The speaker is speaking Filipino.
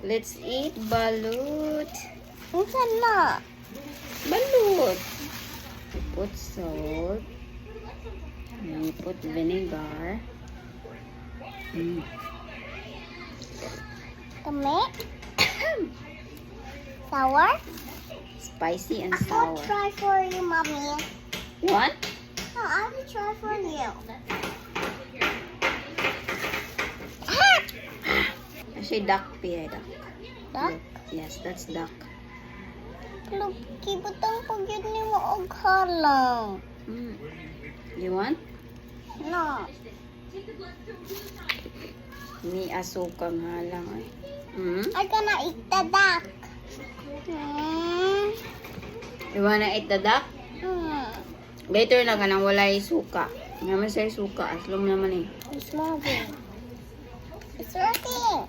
Let's eat balut. Minsan na. Balut. We put salt. We put vinegar. Kami. Sour. Spicy and I will sour. try for you, mommy. What? No, I will try for you. Actually, duck pie. Duck. Duck? Yes, that's duck. Look, kibutang pagyan ni mo og halang. You want? No. Ni asukang halang ay. I gonna eat the duck. You wanna eat the duck? Better na ka nang wala suka. Naman sa suka. Aslom naman eh. It's moving. It's working.